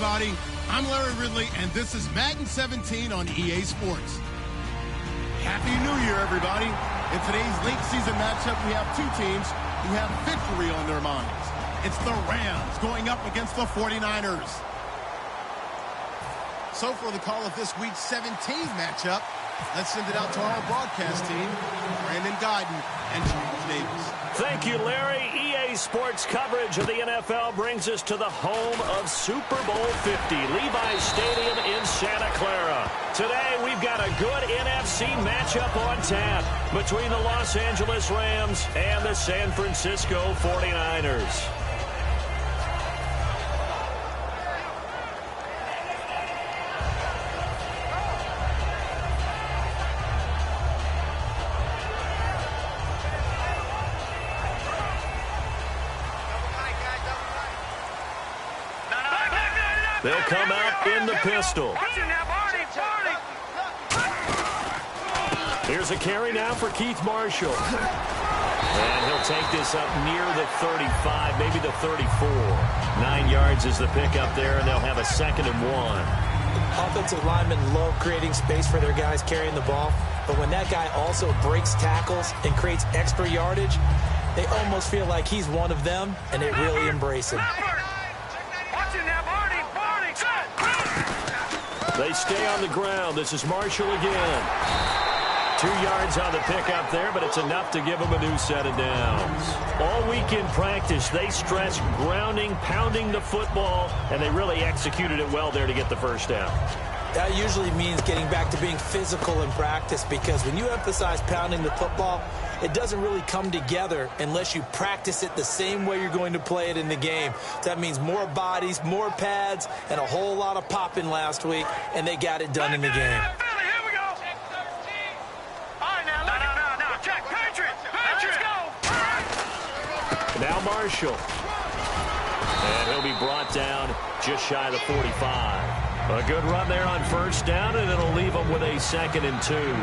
everybody. I'm Larry Ridley, and this is Madden 17 on EA Sports. Happy New Year, everybody. In today's late season matchup, we have two teams who have victory on their minds. It's the Rams going up against the 49ers. So for the call of this week's 17th matchup, let's send it out to our broadcast team, Brandon Guyton and Charles Davis. Thank you, Larry. EA Sports coverage of the NFL brings us to the home of Super Bowl 50, Levi's Stadium in Santa Clara. Today, we've got a good NFC matchup on tap between the Los Angeles Rams and the San Francisco 49ers. They'll come out in the pistol. Here's a carry now for Keith Marshall. And he'll take this up near the 35, maybe the 34. 9 yards is the pickup there, and they'll have a 2nd and 1. Offensive linemen love creating space for their guys carrying the ball. But when that guy also breaks tackles and creates extra yardage, they almost feel like he's one of them, and they really embrace him. They stay on the ground. This is Marshall again. 2 yards on the pickup there, but it's enough to give them a new set of downs. All week in practice, they stressed grounding, pounding the football, and they really executed it well there to get the first down. That usually means getting back to being physical in practice, because when you emphasize pounding the football, it doesn't really come together unless you practice it the same way you're going to play it in the game. That means more bodies, more pads, and a whole lot of popping last week, and they got it done in the game. Now Marshall. And he'll be brought down just shy of the 45. A good run there on first down, and it'll leave them with a 2nd and 2.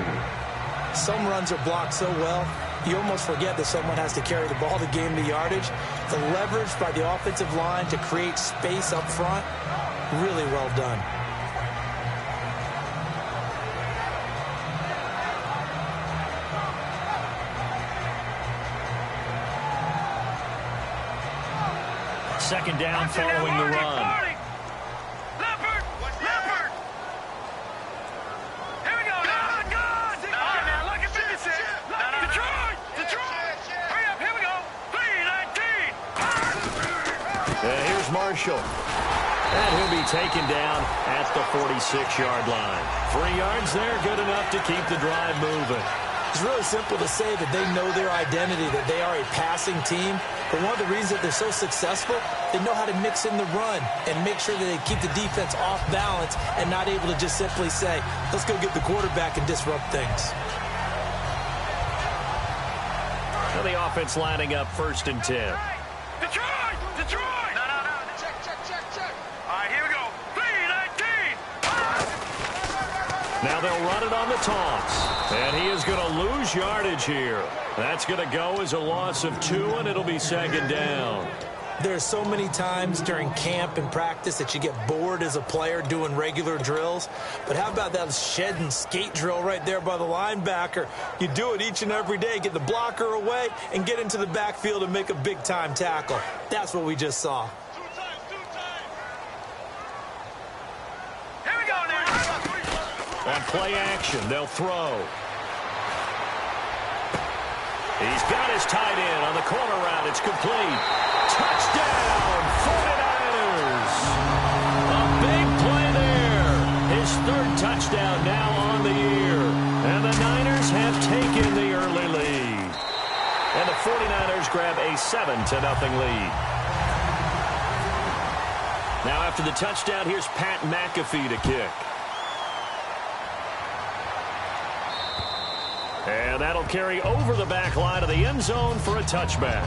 Some runs are blocked so well, you almost forget that someone has to carry the ball to gain the yardage. The leverage by the offensive line to create space up front, really well done. Second down following the run. Marshall. And he'll be taken down at the 46-yard line. 3 yards there, good enough to keep the drive moving. It's really simple to say that they know their identity, that they are a passing team. But one of the reasons that they're so successful, they know how to mix in the run and make sure that they keep the defense off balance and not able to just simply say, let's go get the quarterback and disrupt things. Now the offense lining up 1st and 10. Detroit! Detroit! No. Check. All right, here we go. 3-19. Now they'll run it on the toss. And he is going to lose yardage here. That's going to go as a loss of 2, and it'll be 2nd down. There are so many times during camp and practice that you get bored as a player doing regular drills. But how about that shed and skate drill right there by the linebacker? You do it each and every day. Get the blocker away and get into the backfield and make a big-time tackle. That's what we just saw. Here we go now. On play action, they'll throw. He's got his tight end on the corner route. It's complete. Touchdown, 49ers. A big play there. His 3rd touchdown now on the year. And the Niners have taken the early lead. And the 49ers grab a 7-0 lead. Now after the touchdown, here's Pat McAfee to kick. And that'll carry over the back line of the end zone for a touchback.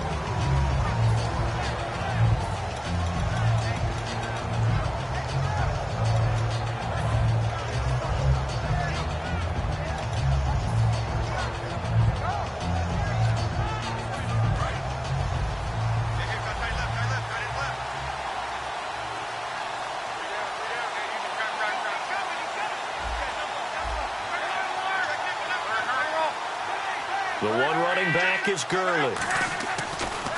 The one running back is Gurley.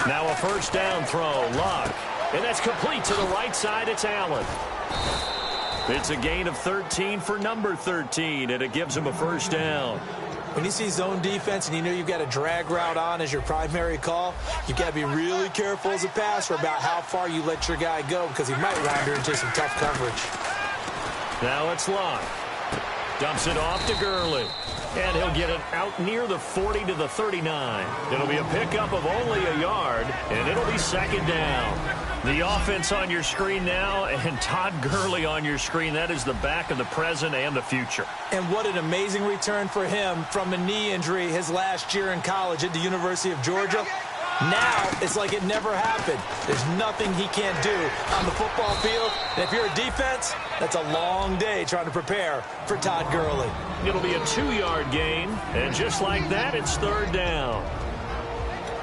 Now a first down throw, Luck. And that's complete to the right side. It's Allen. It's a gain of 13 for number 13, and it gives him a first down. When you see zone defense and you know you've got a drag route on as your primary call, you've got to be really careful as a passer about how far you let your guy go because he might wander into some tough coverage. Now it's Luck. Dumps it off to Gurley. And he'll get it out near the 40 to the 39. It'll be a pickup of only a yard, and it'll be second down. The offense on your screen now, and Todd Gurley on your screen. That is the back of the present and the future. And what an amazing return for him from a knee injury his last year in college at the University of Georgia. Now it's like it never happened. There's nothing he can't do on the football field. And if you're a defense, that's a long day trying to prepare for Todd Gurley. It'll be a 2-yard gain, and just like that, it's third down.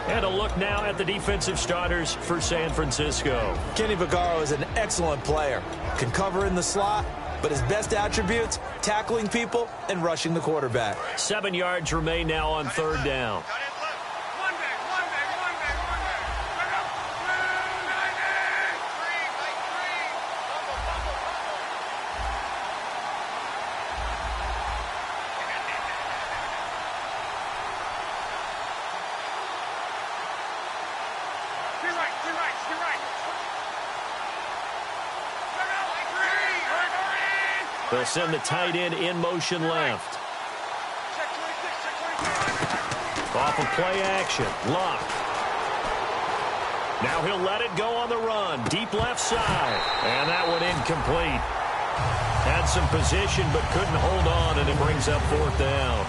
And a look now at the defensive starters for San Francisco. Kenny Vaccaro is an excellent player. Can cover in the slot, but his best attributes, tackling people and rushing the quarterback. 7 yards remain now on third down. They'll send the tight end in motion left. Off of play action. Luck. Now he'll let it go on the run. Deep left side. And that one incomplete. Had some position but couldn't hold on, and it brings up fourth down.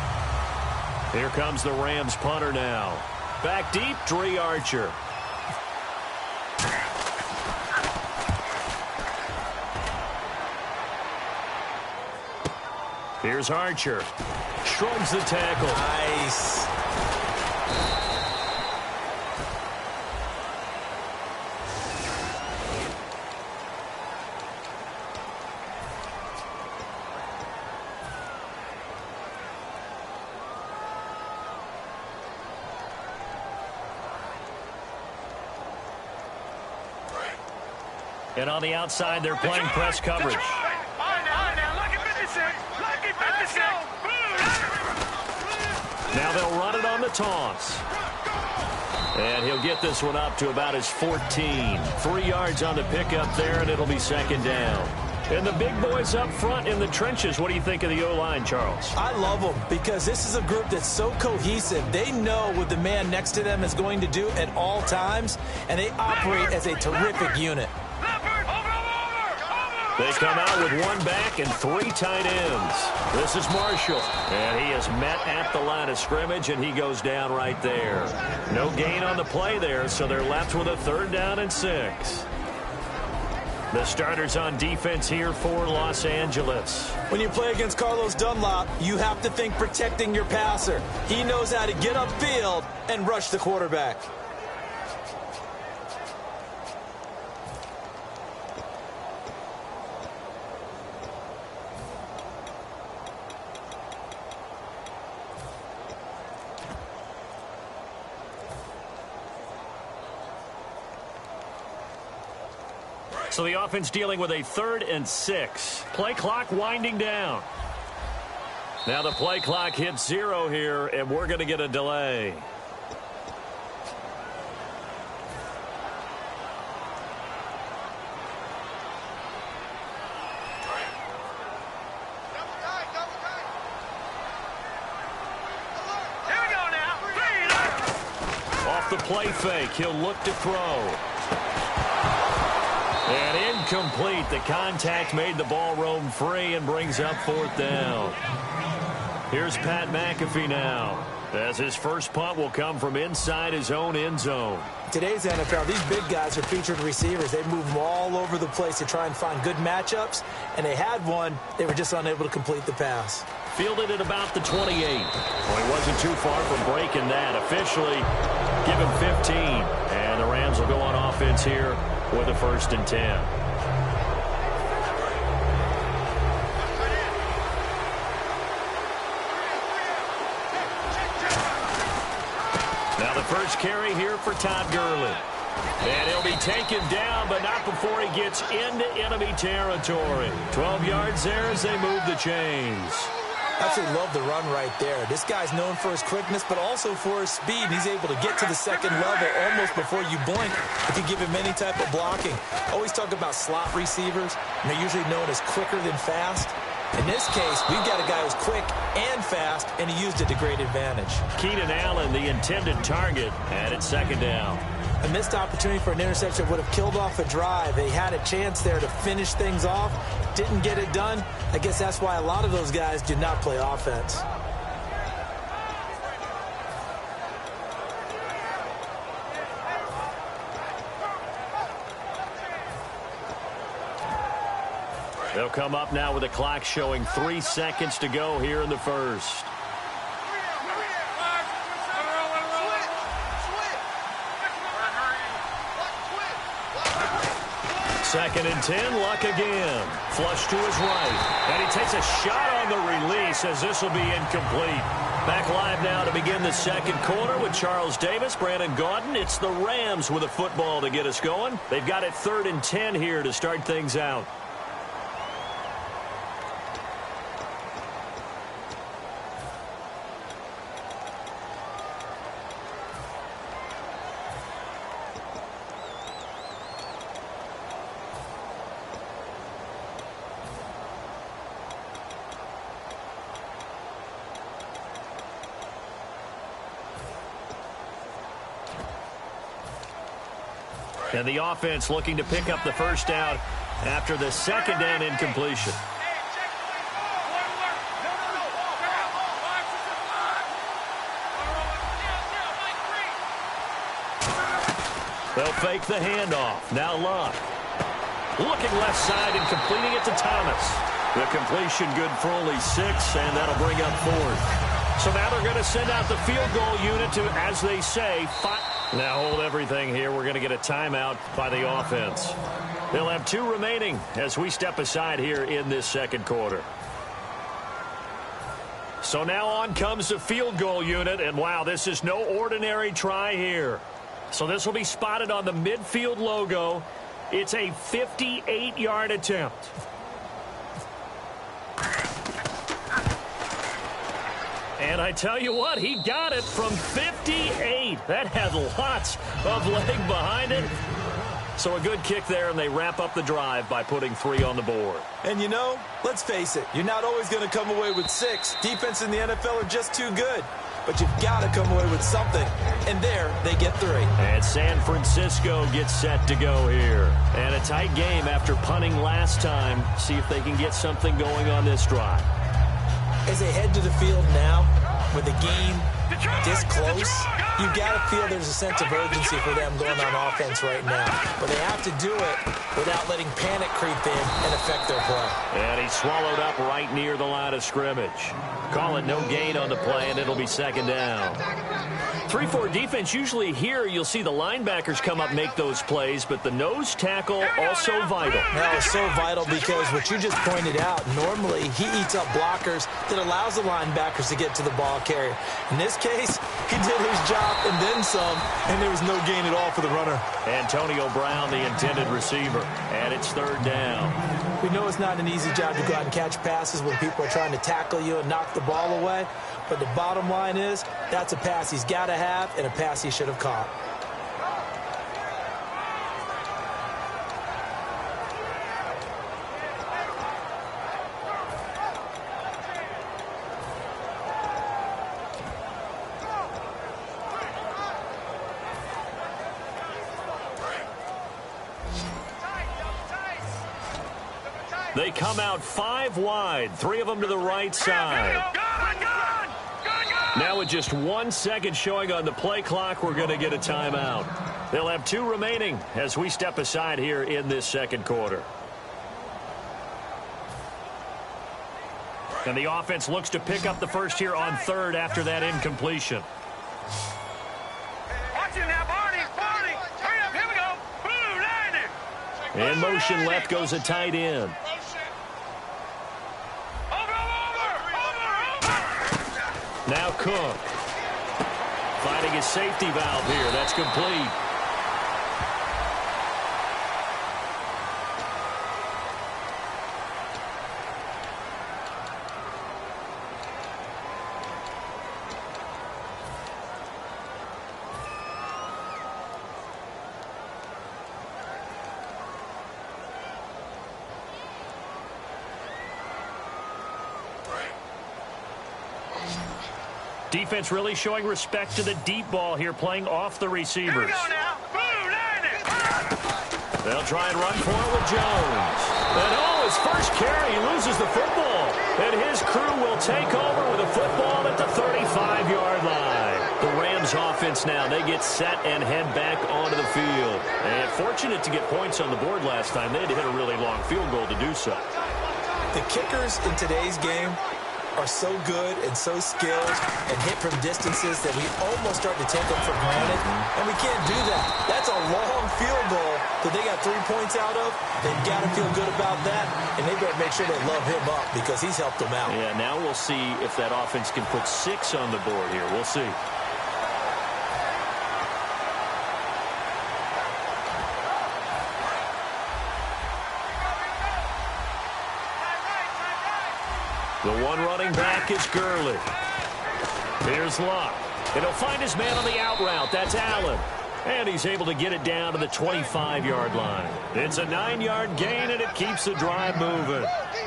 Here comes the Rams punter now. Back deep, Dre Archer. Here's Archer. Shrugs the tackle. Nice. And on the outside, they're playing press coverage. Now they'll run it on the toss. And he'll get this one up to about his 14. 3 yards on the pickup there, and it'll be second down. And the big boys up front in the trenches, what do you think of the O-line, Charles? I love them because this is a group that's so cohesive. They know what the man next to them is going to do at all times, and they operate as a terrific unit. They come out with one back and 3 tight ends. This is Marshall. And he is met at the line of scrimmage, and he goes down right there. No gain on the play there, so they're left with a third down and 6. The starters on defense here for Los Angeles. When you play against Carlos Dunlap, you have to think protecting your passer. He knows how to get upfield and rush the quarterback. So the offense dealing with a 3rd and 6. Play clock winding down. Now the play clock hits 0 here, and we're going to get a delay. Here we go now. Off the play fake, he'll look to throw. And incomplete. The contact made the ball roam free and brings up fourth down. Here's Pat McAfee now, as his first punt will come from inside his own end zone. Today's NFL, these big guys are featured receivers. They move them all over the place to try and find good matchups, and they had one. They were just unable to complete the pass. Fielded at about the 28. Well, he wasn't too far from breaking that. Officially, give him 15. And the Rams will go on offense here with a 1st and 10. Now the first carry here for Todd Gurley. And he'll be taken down, but not before he gets into enemy territory. 12 yards there as they move the chains. Absolutely love the run right there. This guy's known for his quickness, but also for his speed. He's able to get to the second level almost before you blink if you give him any type of blocking. Always talk about slot receivers, and they're usually known as quicker than fast. In this case, we've got a guy who's quick and fast, and he used it to great advantage. Keenan Allen, the intended target, and it's second down. A missed opportunity for an interception would have killed off a drive. They had a chance there to finish things off. Didn't get it done. I guess that's why a lot of those guys do not play offense. They'll come up now with a clock showing 3 seconds to go here in the first. Second and 10, Luck again. Flush to his right. And he takes a shot on the release as this will be incomplete. Back live now to begin the second quarter with Charles Davis, Brandon Gaudin. It's the Rams with a football to get us going. They've got it 3rd and 10 here to start things out. And the offense looking to pick up the first down after the second down incompletion. They'll fake the handoff. Now Luck. Looking left side and completing it to Thomas. The completion good for only 6, and that'll bring up 4th. So now they're going to send out the field goal unit to, as they say, 5. Now hold everything here. We're going to get a timeout by the offense. They'll have 2 remaining as we step aside here in this second quarter. So now on comes the field goal unit, and wow, this is no ordinary try here. So this will be spotted on the midfield logo. It's a 58-yard attempt. And I tell you what, he got it from 58. That had lots of leg behind it. So a good kick there, and they wrap up the drive by putting 3 on the board. And you know, let's face it, you're not always going to come away with 6. Defense in the NFL are just too good. But you've got to come away with something. And there, they get 3. And San Francisco gets set to go here. And a tight game after punting last time. See if they can get something going on this drive. As they head to the field now, with the game this close, you've got to feel there's a sense of urgency for them going on offense right now. But they have to do it without letting panic creep in and affect their play. And he's swallowed up right near the line of scrimmage. Call it no gain on the play, and it'll be second down. 3-4 defense, usually here you'll see the linebackers come up make those plays, but the nose tackle also vital. That was so vital because what you just pointed out, normally he eats up blockers that allows the linebackers to get to the ball carrier. In this case, he did his job and then some, and there was no gain at all for the runner. Antonio Brown, the intended receiver, and it's third down. We know it's not an easy job to go out and catch passes when people are trying to tackle you and knock the ball away, but the bottom line is that's a pass he's got to have and a pass he should have caught. They come out 5 wide, 3 of them to the right side. Now with just 1 second showing on the play clock, we're going to get a timeout. They'll have 2 remaining as we step aside here in this second quarter. And the offense looks to pick up the first here on 3rd after that incompletion. In motion left goes a tight end. Now Cook. Finding his safety valve here. That's complete. Defense really showing respect to the deep ball here, playing off the receivers. They'll try and run for it with Jones. And his first carry, he loses the football. And his crew will take over with a football at the 35-yard line. The Rams offense now, they get set and head back onto the field. And fortunate to get points on the board last time. They had to hit a really long field goal to do so. The kickers in today's game are so good and so skilled and hit from distances that we almost start to take them for granted, and we can't do that. That's a long field goal that they got 3 points out of. They've got to feel good about that, and they better make sure they love him up because he's helped them out. Yeah, now we'll see if that offense can put 6 on the board here. We'll see. The one running back is Gurley. Here's Luck. And he'll find his man on the out route. That's Allen. And he's able to get it down to the 25-yard line. It's a 9-yard gain, and it keeps the drive moving.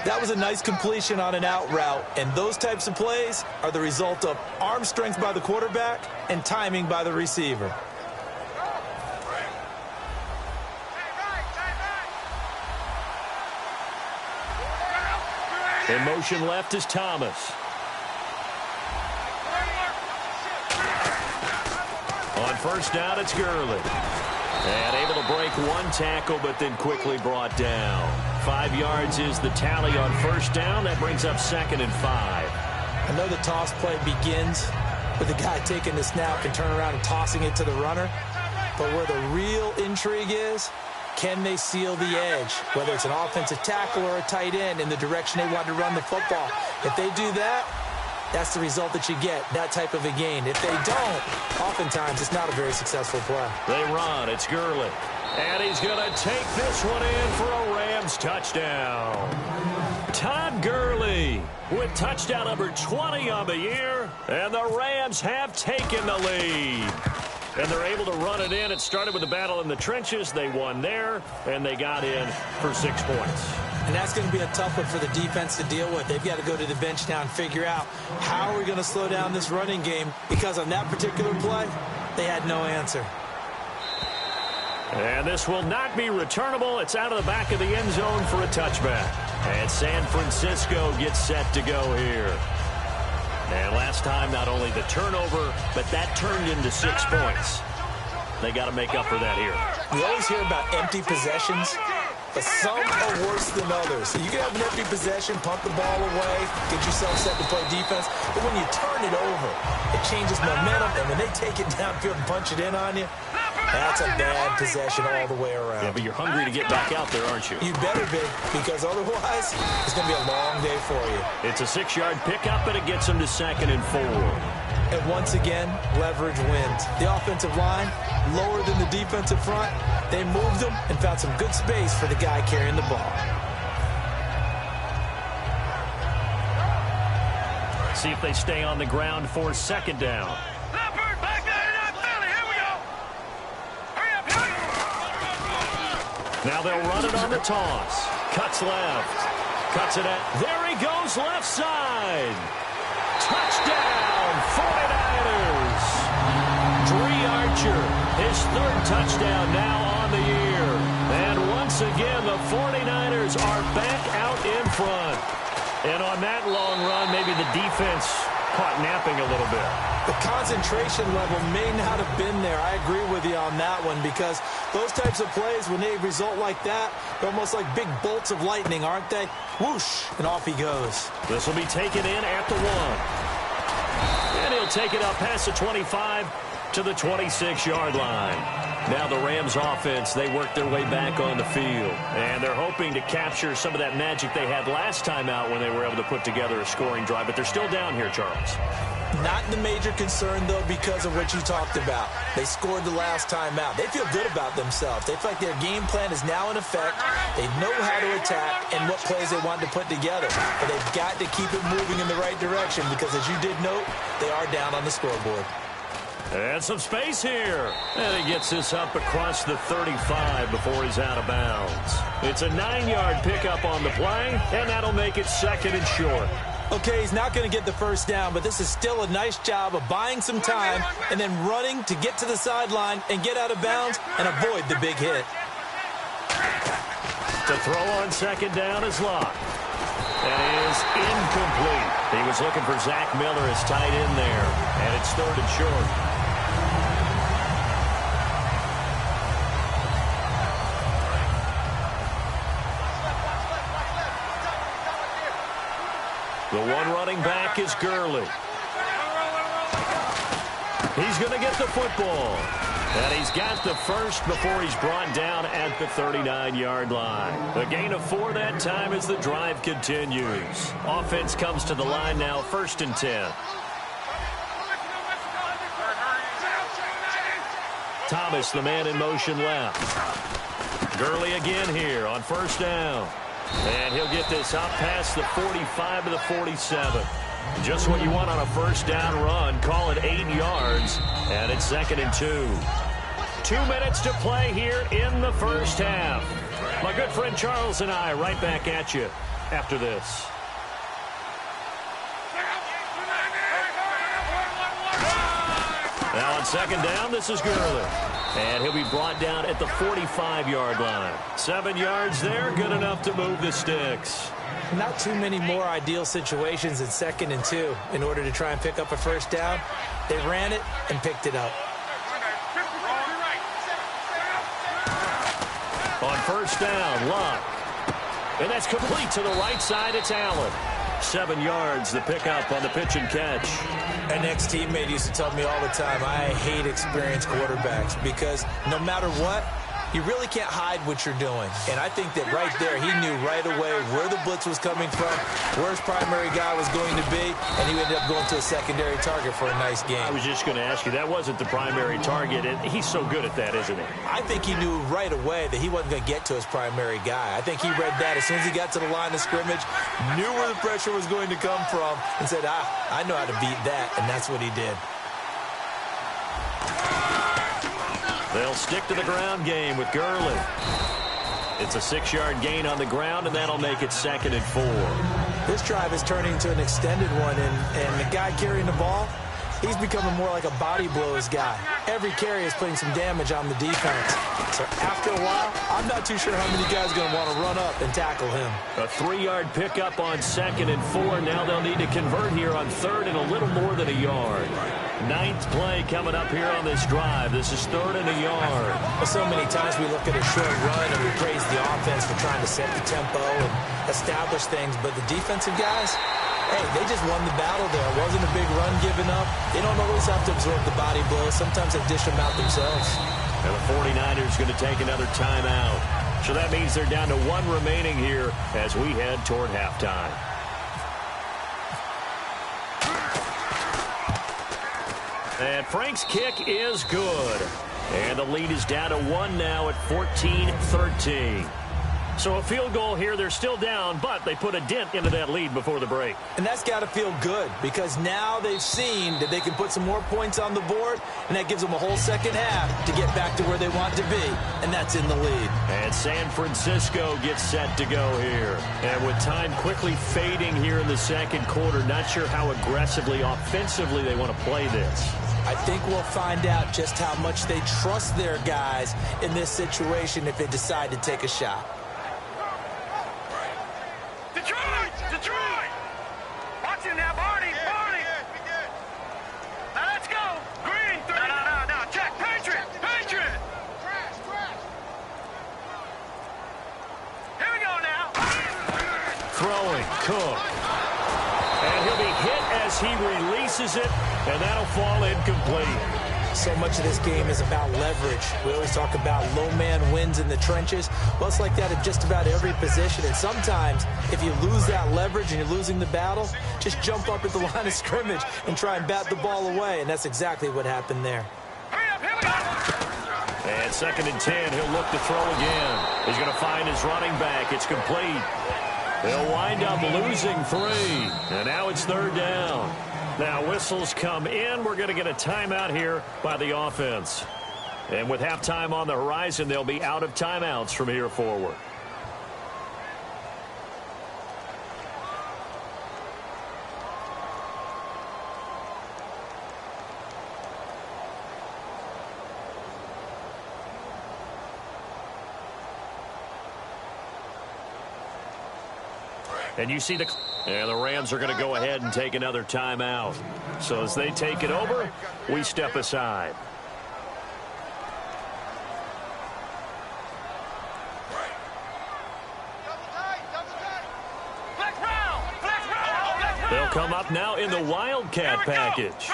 That was a nice completion on an out route, and those types of plays are the result of arm strength by the quarterback and timing by the receiver. In motion left is Thomas. On first down, it's Gurley. And able to break one tackle, but then quickly brought down. 5 yards is the tally on first down. That brings up 2nd and 5. I know the toss play begins with the guy taking the snap and turn around and tossing it to the runner. But where the real intrigue is, can they seal the edge, whether it's an offensive tackle or a tight end, in the direction they want to run the football? If they do that, that's the result that you get, that type of a gain. If they don't, oftentimes it's not a very successful play. They run. It's Gurley. And he's going to take this one in for a Rams touchdown. Todd Gurley with touchdown number 20 on the year. And the Rams have taken the lead. And they're able to run it in. It started with a battle in the trenches. They won there, and they got in for 6 points. And that's going to be a tough one for the defense to deal with. They've got to go to the bench now and figure out how are we going to slow down this running game, because on that particular play, they had no answer. And this will not be returnable. It's out of the back of the end zone for a touchback. And San Francisco gets set to go here. And last time, not only the turnover, but that turned into 6 points. They got to make up for that here. We always hear about empty possessions, but some are worse than others. So you can have an empty possession, pump the ball away, get yourself set to play defense. But when you turn it over, it changes momentum. And when they take it downfield and punch it in on you, that's a bad possession all the way around. Yeah, but you're hungry to get back out there, aren't you? You better be, because otherwise it's going to be a long day for you. It's a 6-yard pickup, and it gets them to 2nd and 4. And once again, leverage wins. The offensive line, lower than the defensive front. They moved them and found some good space for the guy carrying the ball. See if they stay on the ground for 2nd down. Now they'll run it on the toss. Cuts left. Cuts it out. There he goes, left side. Touchdown, 49ers. Dre Archer, his 3rd touchdown now on the year. And once again, the 49ers are back out in front. And on that long run, maybe the defense caught napping a little bit. The concentration level may not have been there. I agree with you on that one, because those types of plays, when they result like that, they're almost like big bolts of lightning, aren't they? Whoosh, and off he goes. This will be taken in at the 1. And he'll take it up past the 25 to the 26-yard line. Now the Rams offense, they work their way back on the field. And they're hoping to capture some of that magic they had last time out when they were able to put together a scoring drive. But they're still down here, Charles. Not the major concern, though, because of what you talked about. They scored the last time out. They feel good about themselves. They feel like their game plan is now in effect. They know how to attack and what plays they want to put together. But they've got to keep it moving in the right direction because, as you did note, they are down on the scoreboard. And some space here. And he gets this up across the 35 before he's out of bounds. It's a 9-yard pickup on the play, and that'll make it 2nd and short. Okay, he's not going to get the first down, but this is still a nice job of buying some time and then running to get to the sideline and get out of bounds and avoid the big hit. To throw on 2nd down is Locke. That is incomplete. He was looking for Zach Miller as tight end there, and it's 3rd and short. The one running back is Gurley. He's going to get the football. And he's got the first before he's brought down at the 39-yard line. A gain of 4 that time as the drive continues. Offense comes to the line now, 1st and 10. Thomas, the man in motion left. Gurley again here on 1st down. And he'll get this up past the 45 to the 47. Just what you want on a 1st down run. Call it 8 yards. And it's 2nd and 2. 2 minutes to play here in the first half. My good friend Charles and I right back at you after this. Now on 2nd down, this is Gurley. And he'll be brought down at the 45-yard line. 7 yards there, good enough to move the sticks. Not too many more ideal situations than 2nd and 2 in order to try and pick up a 1st down. They ran it and picked it up. On 1st down, Locke. And that's complete to the right side. It's Allen. 7 yards, the pickup on the pitch and catch. An ex-teammate used to tell me all the time, I hate experienced quarterbacks because no matter what, you really can't hide what you're doing. And I think that right there, he knew right away where the blitz was coming from, where his primary guy was going to be, and he ended up going to a secondary target for a nice game. I was just going to ask you, that wasn't the primary target, and he's so good at that, isn't he? I think he knew right away that he wasn't going to get to his primary guy. I think he read that as soon as he got to the line of scrimmage, knew where the pressure was going to come from, and said, I know how to beat that, and that's what he did. They'll stick to the ground game with Gurley. It's a 6-yard gain on the ground, and that'll make it 2nd and 4. This drive is turning into an extended one, and the guy carrying the ball, he's becoming more like a body blows guy. Every carry is putting some damage on the defense. So after a while, I'm not too sure how many guys are going to want to run up and tackle him. A 3-yard pickup on 2nd and 4. Now they'll need to convert here on 3rd and a little more than a yard. 9th play coming up here on this drive. This is 3rd and a yard. Well, so many times we look at a short run and we praise the offense for trying to set the tempo and establish things. But the defensive guys, hey, they just won the battle there. It wasn't a big run given up. They don't always have to absorb the body blows. Sometimes they dish them out themselves. And the 49ers going to take another timeout. So that means they're down to 1 remaining here as we head toward halftime. And Frank's kick is good. And the lead is down to 1 now at 14-13. So a field goal here, they're still down, but they put a dent into that lead before the break. And that's got to feel good because now they've seen that they can put some more points on the board, and that gives them a whole second half to get back to where they want to be, and that's in the lead. And San Francisco gets set to go here. And with time quickly fading here in the second quarter, not sure how aggressively, offensively they want to play this. I think we'll find out just how much they trust their guys in this situation if they decide to take a shot. Detroit! Watch it now, Barney! Now let's go! Green, 3. No. Check! Patriot! Here we go now! Throwing, Cook. And he'll be hit as he releases it, and that'll fall incomplete. So much of this game is about leverage. We always talk about low man wins in the trenches. Well, it's like that at just about every position. And sometimes, if you lose that leverage and you're losing the battle, just jump up at the line of scrimmage and try and bat the ball away. And that's exactly what happened there. And 2nd and 10, he'll look to throw again. He's going to find his running back. It's complete. They'll wind up losing 3. And now it's 3rd down. Now whistles come in. We're going to get a timeout here by the offense. And with halftime on the horizon, they'll be out of timeouts from here forward. And you see the Rams are going to go ahead and take another timeout. So as they take it over, we step aside. They'll come up now in the Wildcat package.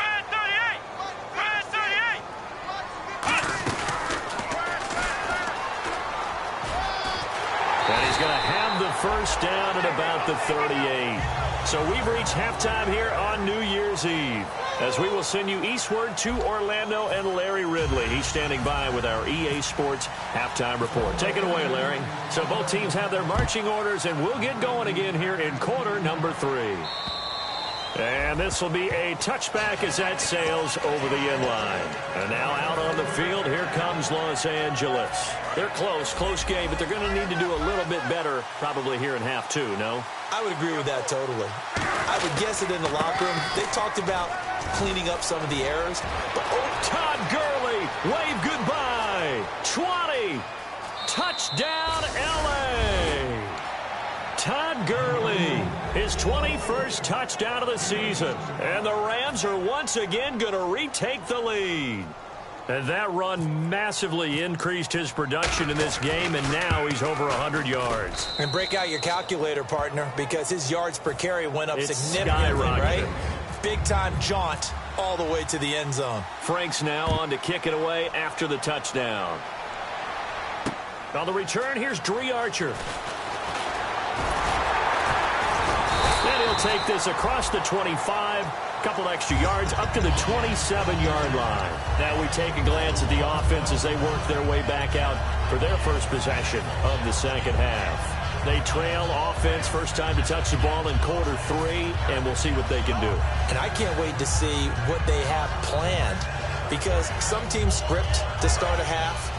And he's going to have the first down at about the 38. So we've reached halftime here on New Year's Eve, as we will send you eastward to Orlando and Larry Ridley. He's standing by with our EA Sports halftime report. Take it away, Larry. So both teams have their marching orders, and we'll get going again here in quarter number 3. And this will be a touchback as that sails over the end line. And now out on the field, here comes Los Angeles. They're close game, but they're going to need to do a little bit better probably here in half 2, no? I would agree with that totally. I would guess it in the locker room. They talked about cleaning up some of the errors. But Todd Gurley, wave goodbye. 20. Touchdown, L.A. Todd Gurley, his 21st touchdown of the season. And the Rams are once again going to retake the lead. And that run massively increased his production in this game, and now he's over 100 yards. And break out your calculator, partner, because his yards per carry went up significantly, right? Big-time jaunt all the way to the end zone. Frank's now on to kick it away after the touchdown. On the return, here's Dre Archer. And he'll take this across the 25, couple extra yards, up to the 27-yard line. Now we take a glance at the offense as they work their way back out for their first possession of the second half. They trail offense, first time to touch the ball in quarter 3, and we'll see what they can do. And I can't wait to see what they have planned, because some teams script to start a half.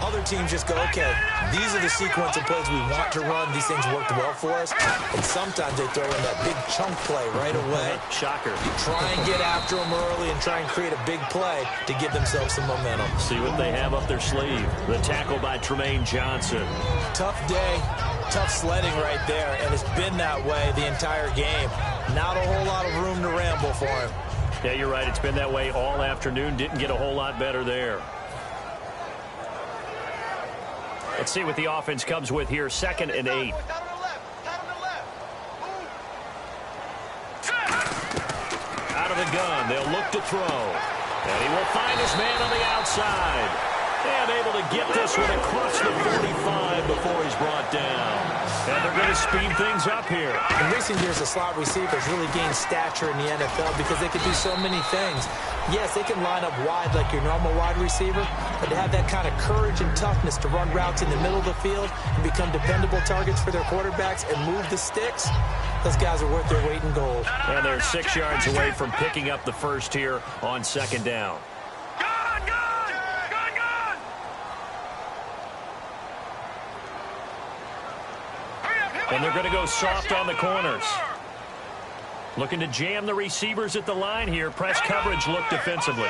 Other teams just go, okay, these are the sequence of plays we want to run. These things worked well for us. And sometimes they throw in that big chunk play right away. Shocker. You try and get after them early and try and create a big play to give themselves some momentum. See what they have up their sleeve. The tackle by Tremaine Johnson. Tough day, tough sledding right there, and it's been that way the entire game. Not a whole lot of room to ramble for him. Yeah, you're right. It's been that way all afternoon. Didn't get a whole lot better there. Let's see what the offense comes with here. 2nd and 8. Out of the gun, they'll look to throw. And he will find his man on the outside. And able to get this one across the 45 before he's brought down. And they're going to speed things up here. In recent years, the slot receivers really gained stature in the NFL because they can do so many things. Yes, they can line up wide like your normal wide receiver, but to have that kind of courage and toughness to run routes in the middle of the field and become dependable targets for their quarterbacks and move the sticks, those guys are worth their weight in gold. And they're 6 yards away from picking up the first here on 2nd down. And they're going to go soft on the corners. Looking to jam the receivers at the line here. Press coverage look defensively.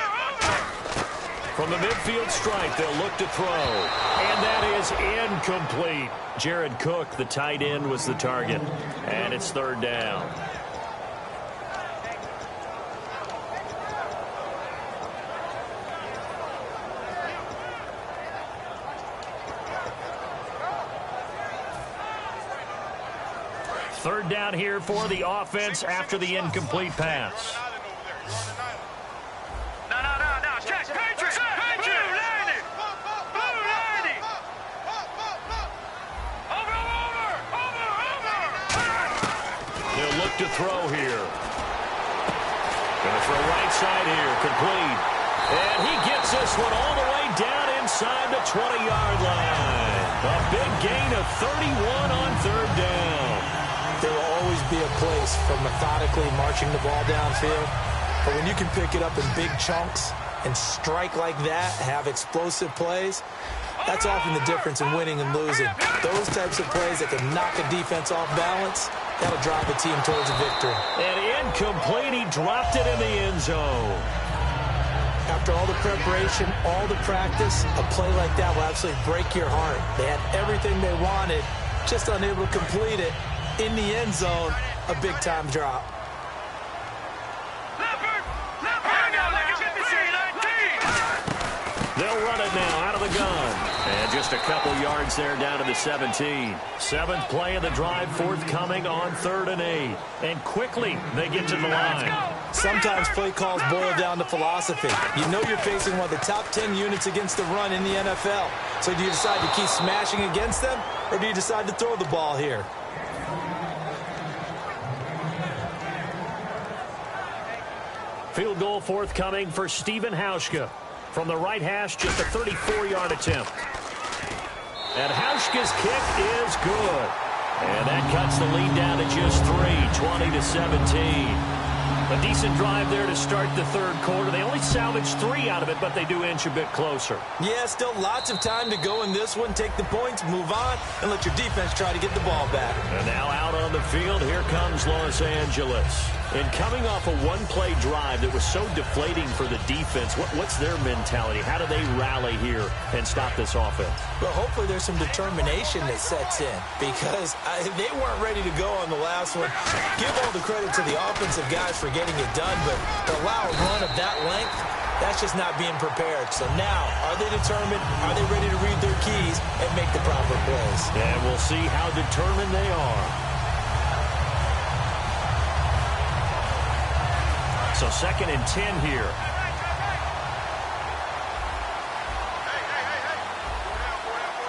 From the midfield stripe, they'll look to throw. And that is incomplete. Jared Cook, the tight end, was the target. And it's 3rd down. Third down here for the offense after the incomplete pass. No. Check. to throw here. Going to throw right side here, complete. And he gets this one all the way down inside the 20-yard line. A big gain of 31 on third down. There will always be a place for methodically marching the ball downfield. But when you can pick it up in big chunks and strike like that, have explosive plays, that's often the difference in winning and losing. Those types of plays that can knock a defense off balance, that'll drive a team towards a victory. And incomplete, he dropped it in the end zone. After all the preparation, all the practice, a play like that will absolutely break your heart. They had everything they wanted, just unable to complete it. In the end zone, a big-time drop. They'll run it now out of the gun. And just a couple yards there down to the 17. Seventh play of the drive forthcoming on 3rd and 8. And quickly they get to the line. Sometimes play calls boil down to philosophy. You know you're facing one of the top 10 units against the run in the NFL. So do you decide to keep smashing against them, or do you decide to throw the ball here? Field goal forthcoming for Stephen Hauschka. From the right hash, just a 34-yard attempt. And Hauschka's kick is good. And that cuts the lead down to just 3, 20-17. A decent drive there to start the third quarter. They only salvaged 3 out of it, but they do inch a bit closer. Yeah, still lots of time to go in this one. Take the points, move on, and let your defense try to get the ball back. And now out on the field, here comes Los Angeles. And coming off a one-play drive that was so deflating for the defense, what's their mentality? How do they rally here and stop this offense? Well, hopefully there's some determination that sets in, because they weren't ready to go on the last one. Give all the credit to the offensive guys for getting it done, but to allow a run of that length, that's just not being prepared. So now, are they determined? Are they ready to read their keys and make the proper plays? And we'll see how determined they are. So 2nd and 10 here.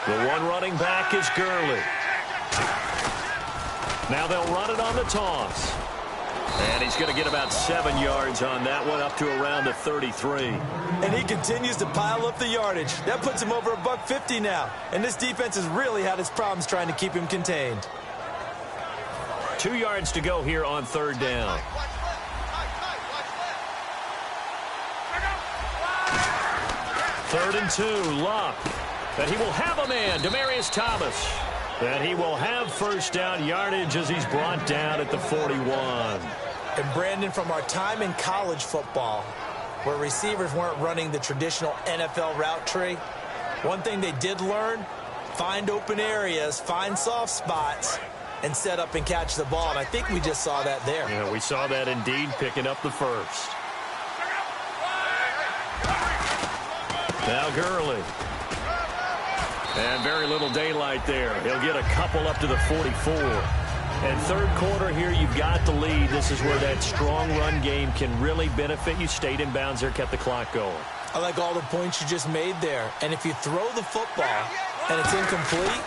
The one running back is Gurley. Now they'll run it on the toss. And he's going to get about 7 yards on that one, up to around the 33. And he continues to pile up the yardage. That puts him over $150 now. And this defense has really had its problems trying to keep him contained. 2 yards to go here on 3rd down. 3rd and 2, Luck. And he will have a man, Demaryius Thomas. And he will have first down yardage as he's brought down at the 41. And Brandon, from our time in college football, where receivers weren't running the traditional NFL route tree, one thing they did learn, find open areas, find soft spots, and set up and catch the ball. And I think we just saw that there. Yeah, we saw that indeed, picking up the first. Now Gurley. And very little daylight there. He'll get a couple up to the 44. And third quarter here, you've got the lead. This is where that strong run game can really benefit you. Stayed in bounds there, kept the clock going. I like all the points you just made there. And if you throw the football and it's incomplete,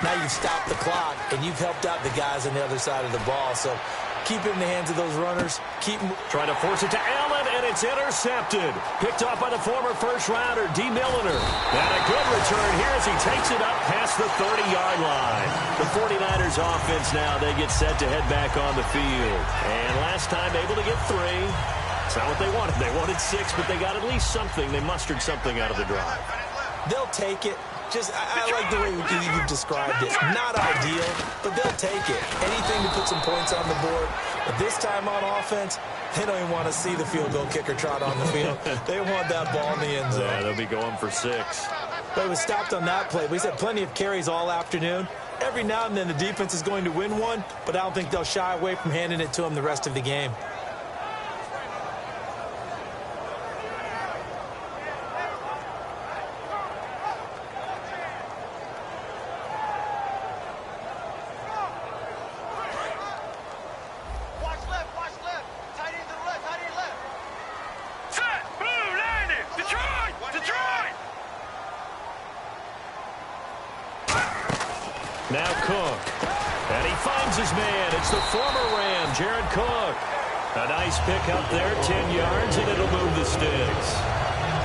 now you've stopped the clock and you've helped out the guys on the other side of the ball. So keep it in the hands of those runners. Keep trying to force it to Allen, and it's intercepted. Picked off by the former first-rounder, D. Milliner. And a good return here as he takes it up past the 30-yard line. The 49ers offense now, they get set to head back on the field. And last time able to get 3. It's not what they wanted. They wanted 6, but they got at least something. They mustered something out of the drive. They'll take it. Just, I like the way you've described it. Not ideal, but they'll take it. Anything to put some points on the board. But this time on offense, they don't even want to see the field goal kicker trot on the field. They want that ball in the end zone. Yeah, they'll be going for 6. But it was stopped on that play. We said plenty of carries all afternoon. Every now and then the defense is going to win one, but I don't think they'll shy away from handing it to them the rest of the game. Now Cook. And he finds his man. It's the former Ram, Jared Cook. A nice pickup there, 10 yards, and it'll move the sticks.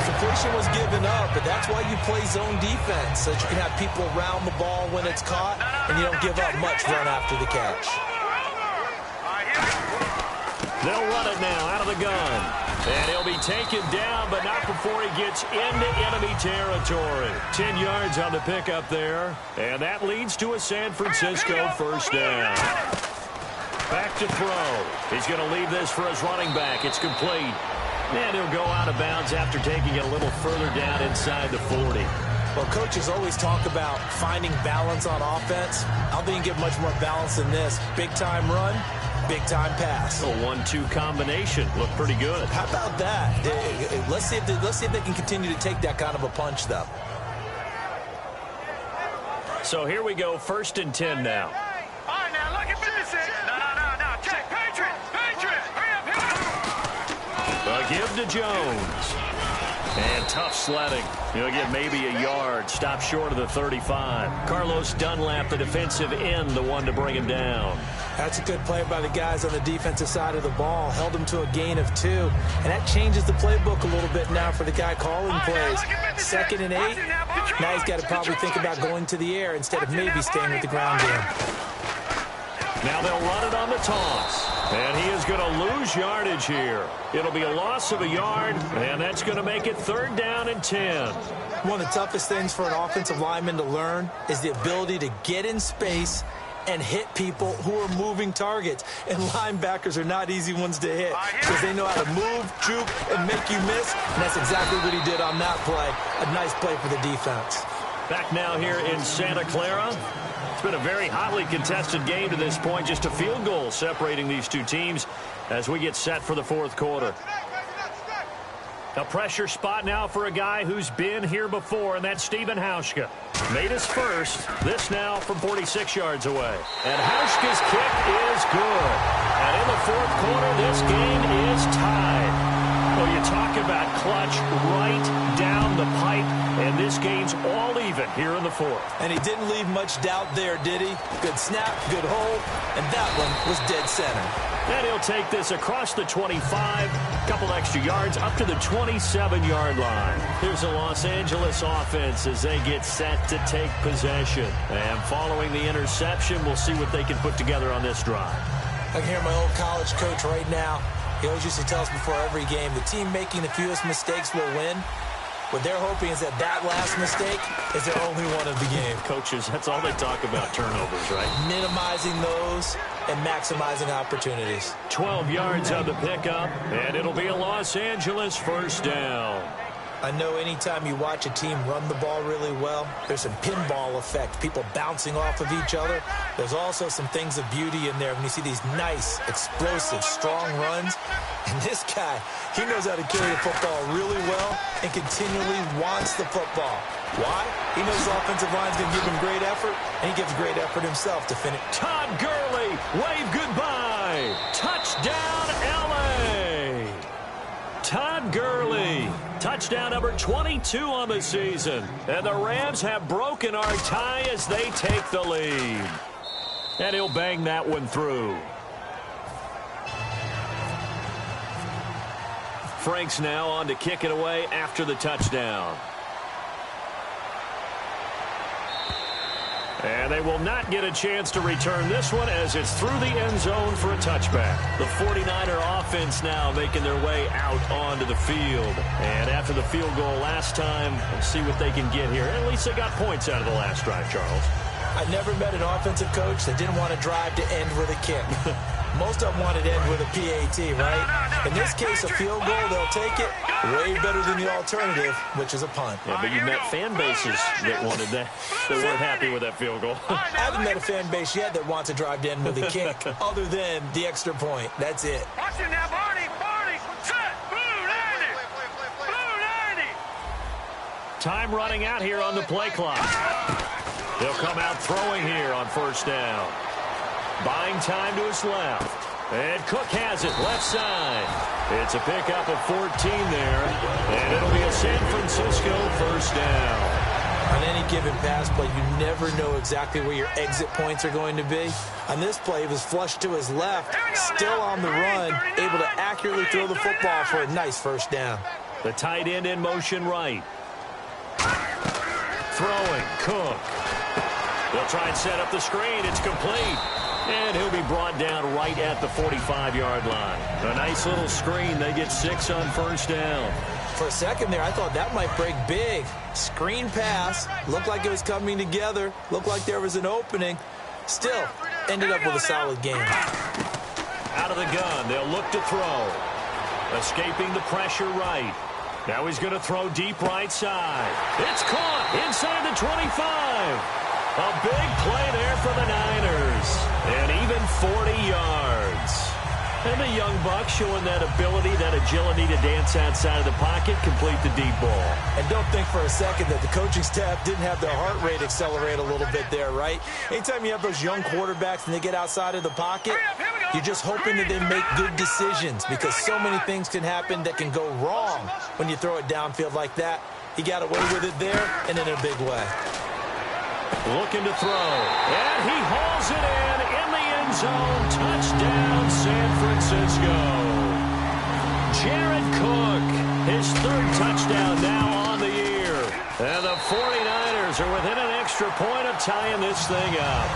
Completion was given up, but that's why you play zone defense, so that you can have people around the ball when it's caught, and you don't give up much run after the catch. They'll run it now out of the gun. And he'll be taken down, but not before he gets into enemy territory. 10 yards on the pickup there. And that leads to a San Francisco first down. Back to throw. He's going to leave this for his running back. It's complete. And he'll go out of bounds after taking it a little further down inside the 40. Well, coaches always talk about finding balance on offense. I don't think you get much more balance than this. Big-time run, big-time pass. A 1-2 combination. Looked pretty good. How about that? Let's see if they can continue to take that kind of a punch, though. So here we go, 1st and 10 now. All right, now look at this. No. Check. Patriot. Hurry up. A give to Jones. And tough sledding. He'll get maybe a yard. Stop short of the 35. Carlos Dunlap, the defensive end, the one to bring him down. That's a good play by the guys on the defensive side of the ball. Held him to a gain of 2. And that changes the playbook a little bit now for the guy calling plays. 2nd and 8. Now he's got to probably think about going to the air instead of maybe staying with the ground game. Now they'll run it on the toss. And he is going to lose yardage here. It'll be a loss of a yard, and that's going to make it 3rd down and 10. One of the toughest things for an offensive lineman to learn is the ability to get in space and hit people who are moving targets. And linebackers are not easy ones to hit because they know how to move, juke, and make you miss. And that's exactly what he did on that play. A nice play for the defense. Back now here in Santa Clara. It's been a very hotly contested game to this point. Just a field goal separating these two teams as we get set for the 4th quarter. A pressure spot now for a guy who's been here before, and that's Stephen Hauschka. Made his first. This now from 46 yards away. And Hauschka's kick is good. And in the 4th quarter, this game is tied. Well, you talk about clutch right down the pipe, and this game's all even here in the 4th. And he didn't leave much doubt there, did he? Good snap, good hold, and that one was dead center. And he'll take this across the 25, couple extra yards, up to the 27-yard line. Here's a Los Angeles offense as they get set to take possession. And following the interception, we'll see what they can put together on this drive. I can hear my old college coach right now. He always used to tell us before every game, the team making the fewest mistakes will win. What they're hoping is that last mistake is their only one of the game. Coaches, that's all they talk about, turnovers, right? Minimizing those and maximizing opportunities. 12 yards on the pickup, and it'll be a Los Angeles first down. I know anytime you watch a team run the ball really well, there's some pinball effect, people bouncing off of each other. There's also some things of beauty in there when you see these nice, explosive, strong runs. And this guy, he knows how to carry the football really well and continually wants the football. Why? He knows his offensive line's going to give him great effort, and he gives great effort himself to finish. Todd Gurley, wave goodbye. Touchdown, L.A. Todd Gurley, touchdown number 22 on the season. And the Rams have broken our tie as they take the lead. And he'll bang that one through. Franks now on to kick it away after the touchdown. And they will not get a chance to return this one as it's through the end zone for a touchback. The 49er offense now making their way out onto the field. And after the field goal last time, we'll see what they can get here. At least they got points out of the last drive, Charles. I never met an offensive coach that didn't want to drive to end with a kick. Most of them wanted to end with a PAT, right? In this case, a field goal, they'll take it. Way better than the alternative, which is a punt. Yeah, but you met fan bases that wanted that, that weren't happy with that field goal. I haven't met a fan base yet that wants to drive to end with a kick, other than the extra point. That's it. Watch it now, Barney, set, blue 90, blue 90. Time running out here on the play clock. They'll come out throwing here on first down. Buying time to his left. And Cook has it left side. It's a pickup of 14 there. And it'll be a San Francisco first down. On any given pass play, you never know exactly where your exit points are going to be. On this play, he was flushed to his left, still on the run, able to accurately throw the football for a nice first down. The tight end in motion right. Throwing, Cook. They'll try and set up the screen. It's complete. And he'll be brought down right at the 45-yard line. A nice little screen. They get 6 on first down. For a second there, I thought that might break big. Screen pass. Looked like it was coming together. Looked like there was an opening. Still, ended up with a solid game. Out of the gun. They'll look to throw. Escaping the pressure right. Now he's going to throw deep right side. It's caught inside the 25. A big play there for the Niners. And even 40 yards. And the young buck showing that ability, that agility to dance outside of the pocket, complete the deep ball. And don't think for a second that the coaching staff didn't have their heart rate accelerate a little bit there, right? Anytime you have those young quarterbacks and they get outside of the pocket, you're just hoping that they make good decisions because so many things can happen that can go wrong when you throw it downfield like that. He got away with it there and in a big way. Looking to throw. And he hauls it in the end zone. Touchdown, San Francisco. Jared Cook, his 3rd touchdown now on the year. And the 49ers are within an extra point of tying this thing up.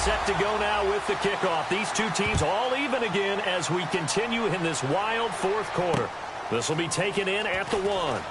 Set to go now with the kickoff. These two teams all even again as we continue in this wild 4th quarter. This will be taken in at the 1.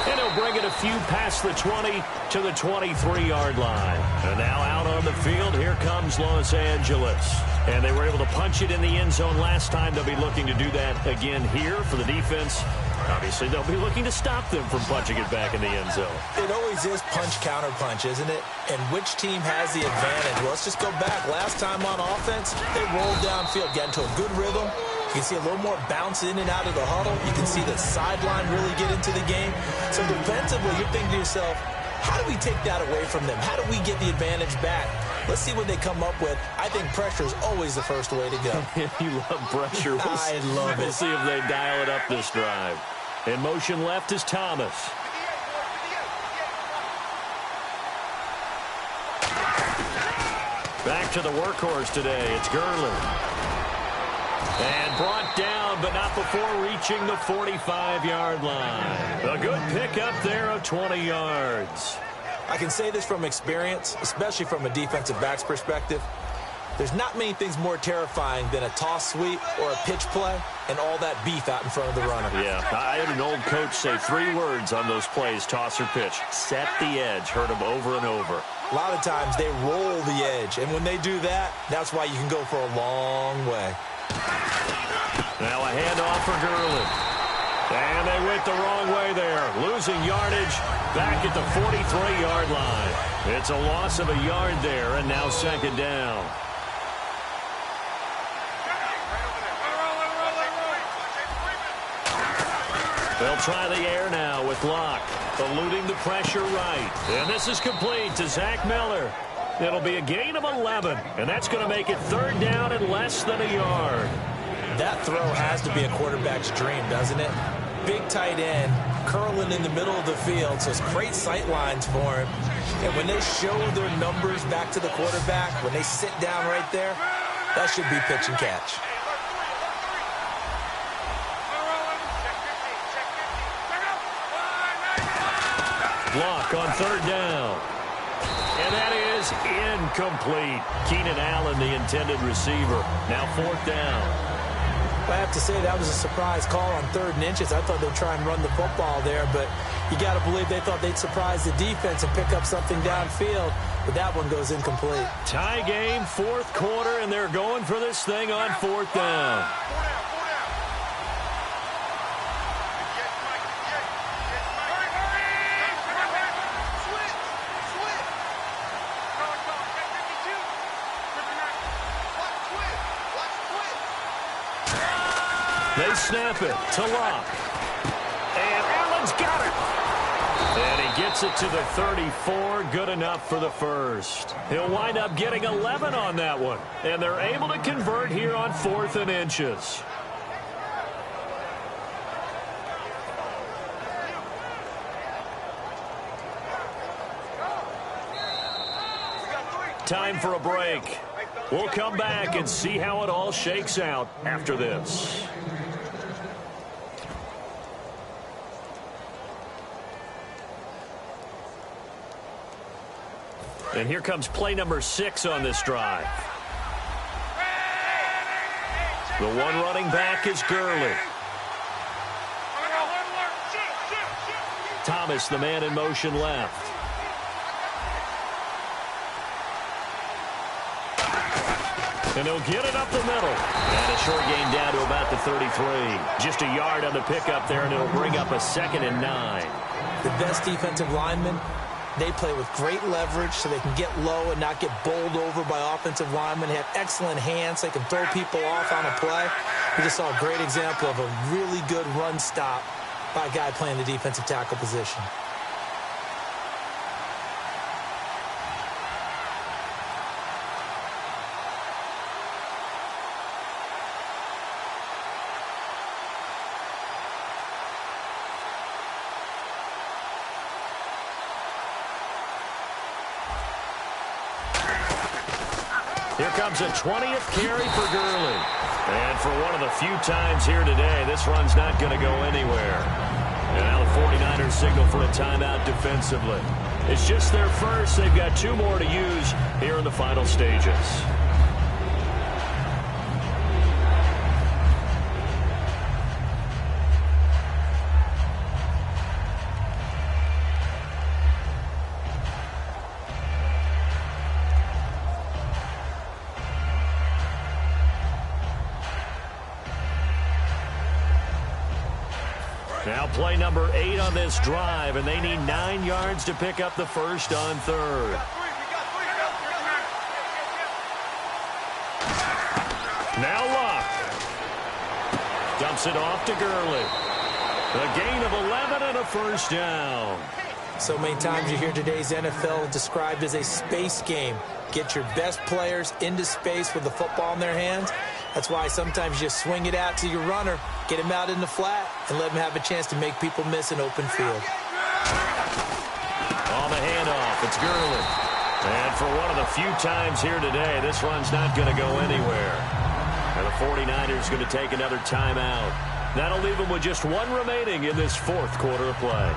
And he'll bring it a few past the 20 to the 23-yard line. And now out on the field, here comes Los Angeles. And they were able to punch it in the end zone last time. They'll be looking to do that again here for the defense. Obviously, they'll be looking to stop them from punching it back in the end zone. It always is punch-counter-punch, isn't it? And which team has the advantage? Well, let's just go back. Last time on offense, they rolled downfield, got into a good rhythm. You can see a little more bounce in and out of the huddle. You can see the sideline really get into the game. So defensively, you're thinking to yourself, how do we take that away from them? How do we get the advantage back? Let's see what they come up with. I think pressure is always the first way to go. You love pressure. I love it. We'll see if they dial it up this drive. In motion left is Thomas. Back to the workhorse today. It's Gurley. And brought down, but not before reaching the 45-yard line. A good pickup there of 20 yards. I can say this from experience, especially from a defensive back's perspective. There's not many things more terrifying than a toss sweep or a pitch play and all that beef out in front of the runner. Yeah, I had an old coach say 3 words on those plays, toss or pitch. Set the edge. Heard him over and over. A lot of times they roll the edge, and when they do that, that's why you can go for a long way. Now a handoff for Gurley. And they went the wrong way there. Losing yardage back at the 43-yard line. It's a loss of a yard there, and now 2nd down. They'll try the air now with Locke. Eluding the pressure right. And this is complete to Zach Miller. It'll be a gain of 11, and that's going to make it 3rd down and less than a yard. That throw has to be a quarterback's dream, doesn't it? Big tight end, curling in the middle of the field, so it's great sight lines for him. And when they show their numbers back to the quarterback, when they sit down right there, that should be pitch and catch. Block on 3rd down. And that is incomplete. Keenan Allen, the intended receiver. Now 4th down. I have to say that was a surprise call on 3rd and inches. I thought they'd try and run the football there, but you got to believe they thought they'd surprise the defense and pick up something downfield, but that one goes incomplete. Tie game, 4th quarter, and they're going for this thing on 4th down. They snap it to Locke. And Allen's got it. And he gets it to the 34. Good enough for the first. He'll wind up getting 11 on that one. And they're able to convert here on 4th and inches. Time for a break. We'll come back and see how it all shakes out after this. And here comes play number 6 on this drive. The one running back is Gurley. Thomas, the man in motion left. And he'll get it up the middle. And a short gain down to about the 33. Just a yard on the pickup there, and it'll bring up a 2nd and 9. The best defensive linemen, they play with great leverage so they can get low and not get bowled over by offensive linemen. They have excellent hands. They can throw people off on a play. We just saw a great example of a really good run stop by a guy playing the defensive tackle position. Here comes a 20th carry for Gurley. And for one of the few times here today, this run's not going to go anywhere. And now the 49ers signal for a timeout defensively. It's just their first. They've got 2 more to use here in the final stages. Now play number 8 on this drive, and they need 9 yards to pick up the first on 3rd. Now Luck. Dumps it off to Gurley. A gain of 11 and a first down. So many times you hear today's NFL described as a space game. Get your best players into space with the football in their hands. That's why sometimes you swing it out to your runner, get him out in the flat, and let him have a chance to make people miss an open field. On the handoff, it's Gurley. And for one of the few times here today, this run's not going to go anywhere. And the 49ers going to take another timeout. That'll leave them with just 1 remaining in this 4th quarter of play.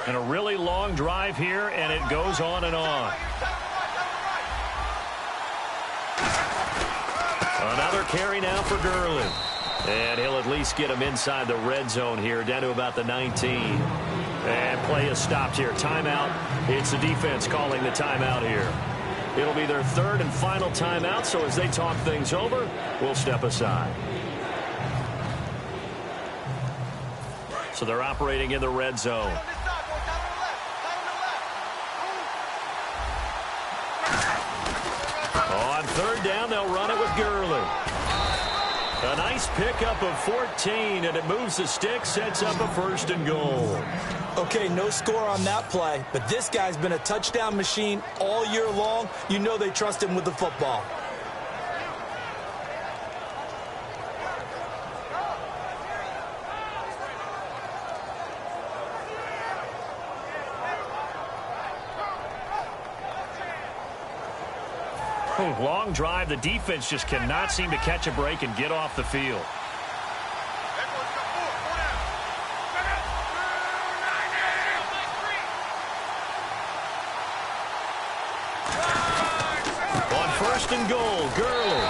And a really long drive here, and it goes on and on. Another carry now for Gurley. And he'll at least get him inside the red zone here, down to about the 19. And play is stopped here. Timeout. It's the defense calling the timeout here. It'll be their 3rd and final timeout, so as they talk things over, we'll step aside. So they're operating in the red zone. On 3rd down, they'll run it with Gurley. A nice pickup of 14, and it moves the stick, sets up a 1st and goal. Okay, no score on that play, but this guy's been a touchdown machine all year long. You know they trust him with the football. Long drive. The defense just cannot seem to catch a break and get off the field. On 1st and goal, Gurley.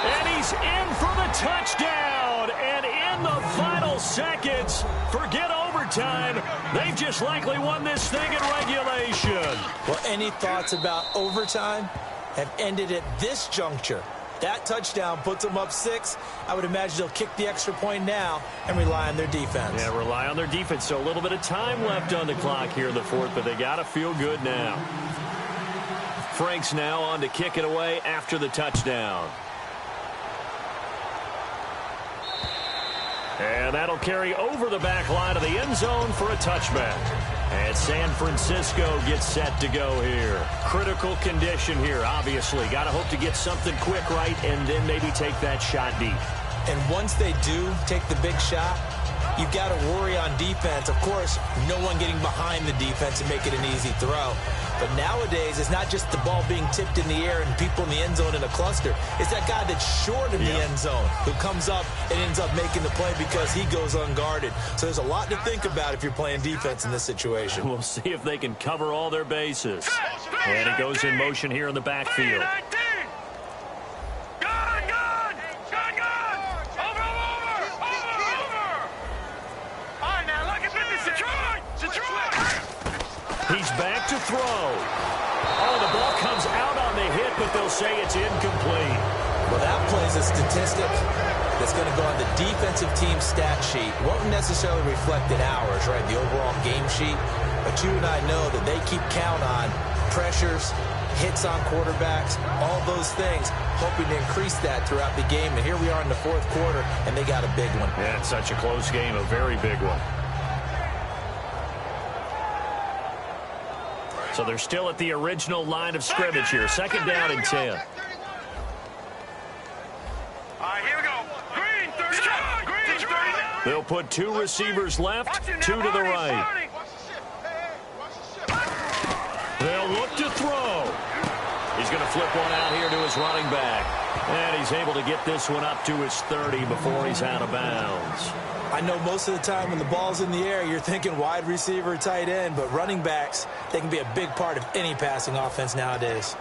And he's in for the touchdown. And in the final seconds, forget overtime. They've just likely won this thing in regulation. Well, any thoughts about overtime? Have ended at this juncture. That touchdown puts them up 6. I would imagine they'll kick the extra point now and rely on their defense. Yeah, rely on their defense. So a little bit of time left on the clock here in the 4th, but they got to feel good now. Frank's now on to kick it away after the touchdown. And that'll carry over the back line of the end zone for a touchback. And San Francisco gets set to go here. Critical condition here, obviously. Got to hope to get something quick right and then maybe take that shot deep. And once they do take the big shot, you've got to worry on defense. Of course, no one getting behind the defense and make it an easy throw. But nowadays, it's not just the ball being tipped in the air and people in the end zone in a cluster. It's that guy that's short in the end zone who comes up and ends up making the play because he goes unguarded. So there's a lot to think about if you're playing defense in this situation. We'll see if they can cover all their bases. And it goes in motion here in the backfield. He's back to throw. Oh, the ball comes out on the hit, but they'll say it's incomplete. Well, that play's a statistic that's going to go on the defensive team stat sheet. Won't necessarily reflect in hours, right, the overall game sheet. But you and I know that they keep count on pressures, hits on quarterbacks, all those things, hoping to increase that throughout the game. And here we are in the fourth quarter, and they got a big one. Yeah, it's such a close game, a very big one. So they're still at the original line of scrimmage here. Second down and 10. All right, here we go. Green, 30. Green, 30. They'll put two receivers left, two to the right. They'll look to throw. He's going to flip one out here to his running back. And he's able to get this one up to his 30 before he's out of bounds. I know most of the time when the ball's in the air, you're thinking wide receiver, tight end, but running backs, they can be a big part of any passing offense nowadays.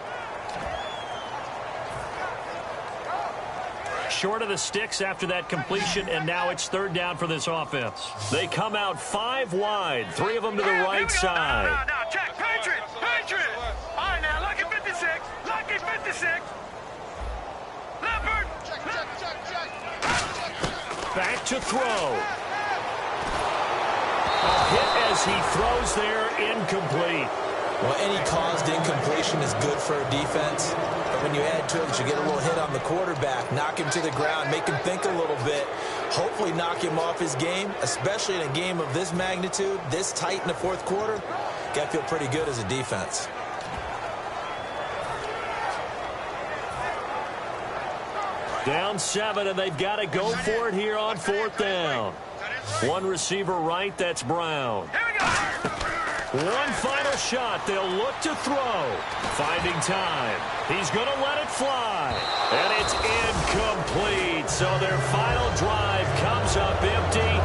Short of the sticks after that completion, and now it's third down for this offense. They come out 5 wide, 3 of them to the right side. Now, check. Patriots. Patriots. All right, now, lucky 56. Lucky 56. Leopard. Check. Back to throw. A hit as he throws there, incomplete. Well, any caused incompletion is good for a defense. But when you add to it that you get a little hit on the quarterback, knock him to the ground, make him think a little bit, hopefully knock him off his game, especially in a game of this magnitude, this tight in the fourth quarter, got to feel pretty good as a defense. Down 7, and they've got to go for it here on fourth down. One receiver right, that's Brown. One final shot. They'll look to throw. Finding time. He's going to let it fly. And it's incomplete. So their final drive comes up empty.